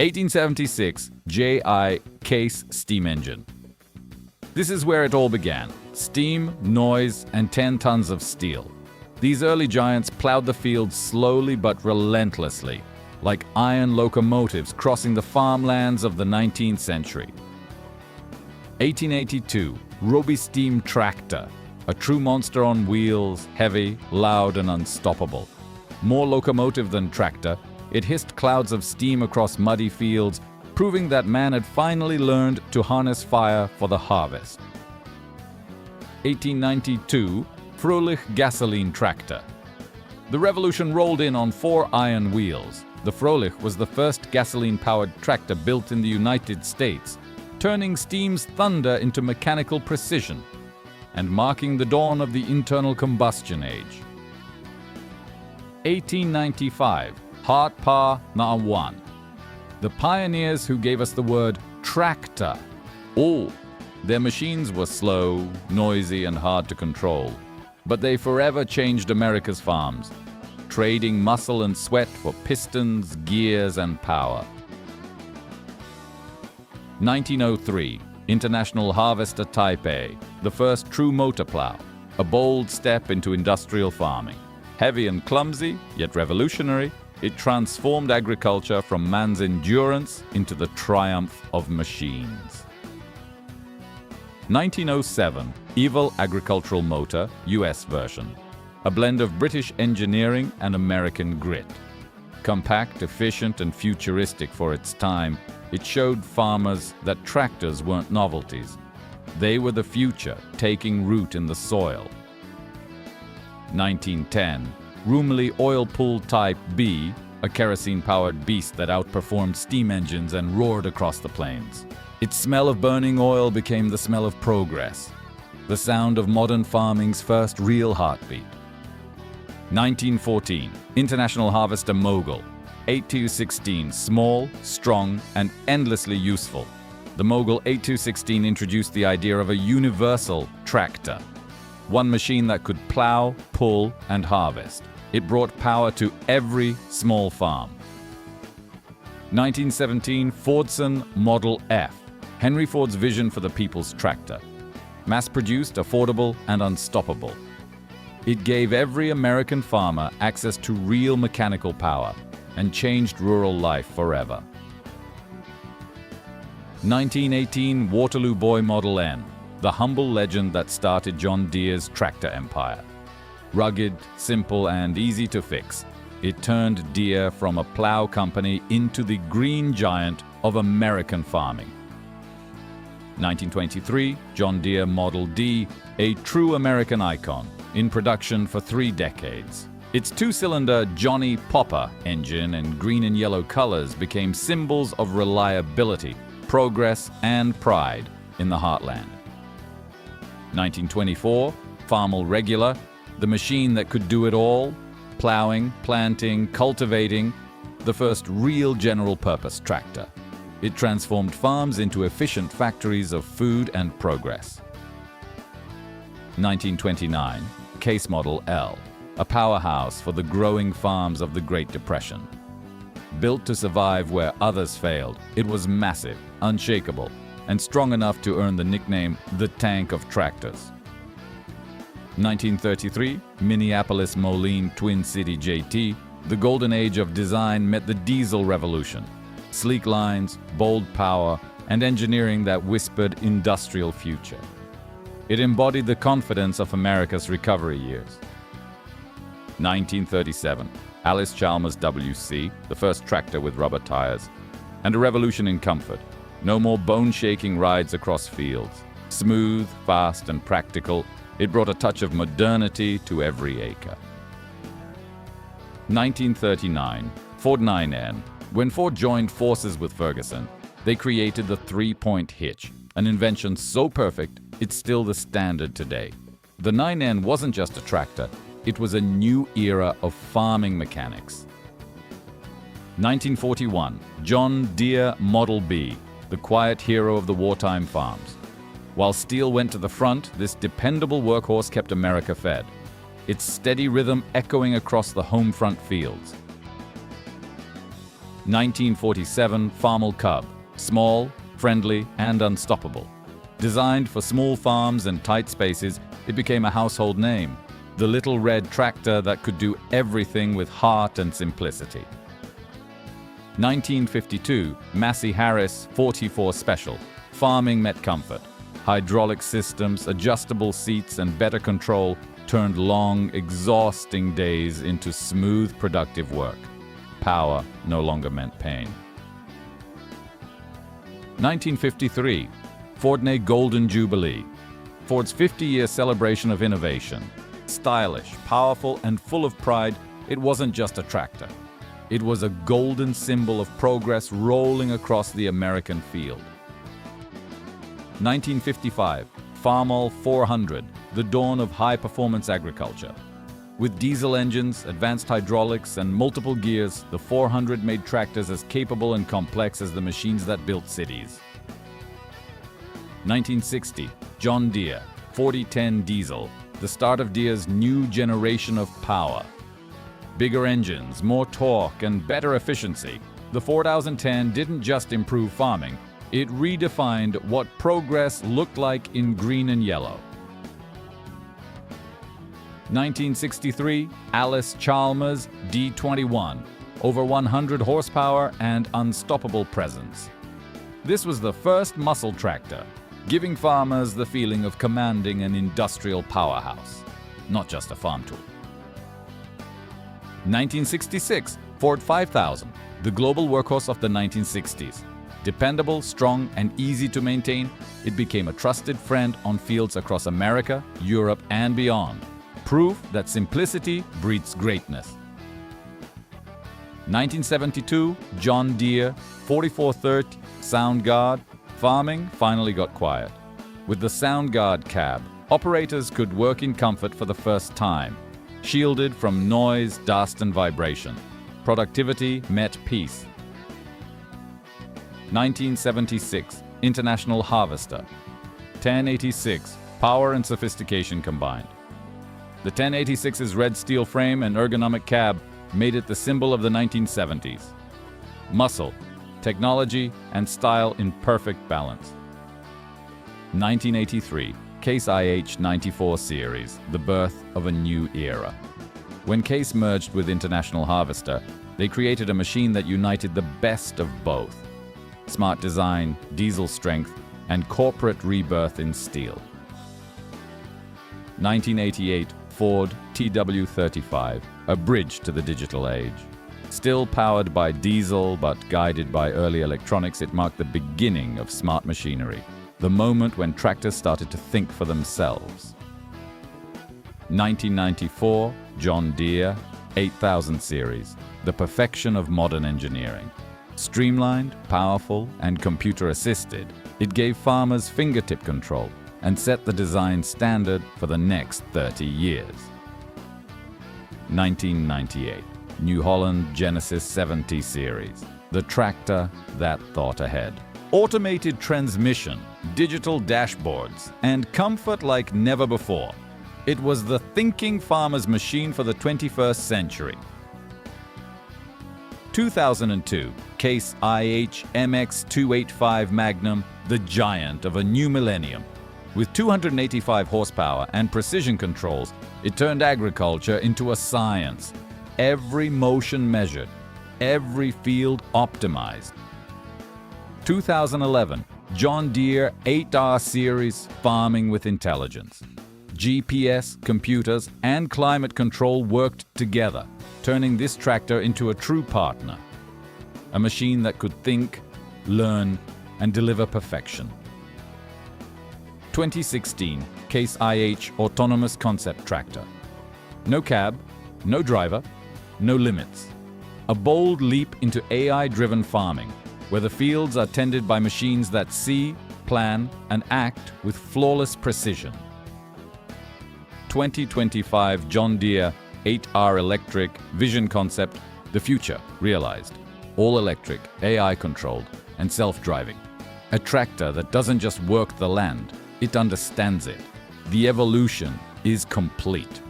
1876 JI Case steam engine. This is where it all began. Steam, noise, and 10 tons of steel. These early giants plowed the fields slowly but relentlessly, like iron locomotives crossing the farmlands of the 19th century. 1882 Robey Steam Tractor. A true monster on wheels, heavy, loud, and unstoppable. More locomotive than tractor, it hissed clouds of steam across muddy fields, proving that man had finally learned to harness fire for the harvest. 1892 Froelich Gasoline Tractor. The revolution rolled in on 4 iron wheels. The Froelich was the first gasoline-powered tractor built in the United States, turning steam's thunder into mechanical precision and marking the dawn of the internal combustion age. 1895 Hart-Parr #1. The pioneers who gave us the word tractor. Their machines were slow, noisy, and hard to control, but they forever changed America's farms, trading muscle and sweat for pistons, gears, and power. 1903 International Harvester Type A, the first true motor plow, a bold step into industrial farming. Heavy and clumsy, yet revolutionary, it transformed agriculture from man's endurance into the triumph of machines. 1907 Ivel Agricultural Motor, US version, a blend of British engineering and American grit. Compact, efficient, and futuristic for its time, it showed farmers that tractors weren't novelties. They were the future, taking root in the soil. 1910 Rumely OilPull Type B, a kerosene-powered beast that outperformed steam engines and roared across the plains. Its smell of burning oil became the smell of progress, the sound of modern farming's first real heartbeat. 1914 International Harvester Mogul, 8216, small, strong, and endlessly useful. The Mogul 8216 introduced the idea of a universal tractor, one machine that could plow, pull, and harvest. It brought power to every small farm. 1917 Fordson Model F, Henry Ford's vision for the people's tractor. Mass-produced, affordable, and unstoppable. It gave every American farmer access to real mechanical power and changed rural life forever. 1918 Waterloo Boy Model N, the humble legend that started John Deere's tractor empire. Rugged, simple, and easy to fix, it turned Deere from a plow company into the green giant of American farming. 1923 John Deere Model D, a true American icon, in production for 3 decades. Its 2-cylinder Johnny Popper engine and green and yellow colors became symbols of reliability, progress, and pride in the heartland. 1924 Farmall Regular, the machine that could do it all, plowing, planting, cultivating, the first real general-purpose tractor. It transformed farms into efficient factories of food and progress. 1929 Case Model L, a powerhouse for the growing farms of the Great Depression. Built to survive where others failed, it was massive, unshakable, and strong enough to earn the nickname the Tank of Tractors. 1933 Minneapolis-Moline Twin City JT, the golden age of design met the diesel revolution. Sleek lines, bold power, and engineering that whispered industrial future. It embodied the confidence of America's recovery years. 1937 Allis-Chalmers WC, the first tractor with rubber tires, and a revolution in comfort. No more bone-shaking rides across fields. Smooth, fast, and practical, it brought a touch of modernity to every acre. 1939 Ford 9N. When Ford joined forces with Ferguson, they created the 3-point hitch, an invention so perfect it's still the standard today. The 9N wasn't just a tractor, it was a new era of farming mechanics. 1941 John Deere Model B, the quiet hero of the wartime farms. While steel went to the front, this dependable workhorse kept America fed, its steady rhythm echoing across the home front fields. 1947 Farmall Cub, small, friendly, and unstoppable. Designed for small farms and tight spaces, it became a household name. The little red tractor that could do everything with heart and simplicity. 1952 Massey-Harris 44 Special. Farming met comfort. Hydraulic systems, adjustable seats, and better control turned long, exhausting days into smooth, productive work. Power no longer meant pain. 1953 Fordson Golden Jubilee. Ford's 50-year celebration of innovation. Stylish, powerful, and full of pride, it wasn't just a tractor. It was a golden symbol of progress rolling across the American field. 1955 Farmall 400, the dawn of high-performance agriculture. With diesel engines, advanced hydraulics, and multiple gears, the 400 made tractors as capable and complex as the machines that built cities. 1960 John Deere 4010 Diesel, the start of Deere's new generation of power. Bigger engines, more torque, and better efficiency. The 4010 didn't just improve farming, it redefined what progress looked like in green and yellow. 1963 Allis-Chalmers D21, over 100 horsepower and unstoppable presence. This was the first muscle tractor, giving farmers the feeling of commanding an industrial powerhouse, not just a farm tool. 1966 Ford 5000, the global workhorse of the 1960s. Dependable, strong, and easy to maintain, it became a trusted friend on fields across America, Europe, and beyond. Proof that simplicity breeds greatness. 1972 John Deere 4430 Sound-Gard. Farming finally got quiet. With the Sound-Gard cab, operators could work in comfort for the first time, shielded from noise, dust, and vibration. Productivity met peace. 1976 International Harvester. 1086, power and sophistication combined. The 1086's red steel frame and ergonomic cab made it the symbol of the 1970s. Muscle, technology, and style in perfect balance. 1983 Case IH 94 series, the birth of a new era. When Case merged with International Harvester, they created a machine that united the best of both. Smart design, diesel strength, and corporate rebirth in steel. 1988 Ford TW35, a bridge to the digital age. Still powered by diesel but guided by early electronics, it marked the beginning of smart machinery, the moment when tractors started to think for themselves. 1994 John Deere 8000 series, the perfection of modern engineering. Streamlined, powerful, and computer-assisted, it gave farmers fingertip control and set the design standard for the next 30 years. 1998 New Holland Genesis 70 series, the tractor that thought ahead. Automated transmission, digital dashboards, and comfort like never before. It was the thinking farmer's machine for the 21st century. 2002 Case IH MX285 Magnum, the giant of a new millennium. With 285 horsepower and precision controls, it turned agriculture into a science. Every motion measured, every field optimized. 2011 John Deere 8R series, farming with intelligence. GPS, computers, and climate control worked together, turning this tractor into a true partner. A machine that could think, learn, and deliver perfection. 2016 Case IH Autonomous Concept Tractor. No cab, no driver, no limits. A bold leap into AI-driven farming, where the fields are tended by machines that see, plan, and act with flawless precision. 2025 John Deere 8R Electric Vision Concept, the future realized. All electric, AI-controlled, and self-driving. A tractor that doesn't just work the land, it understands it. The evolution is complete.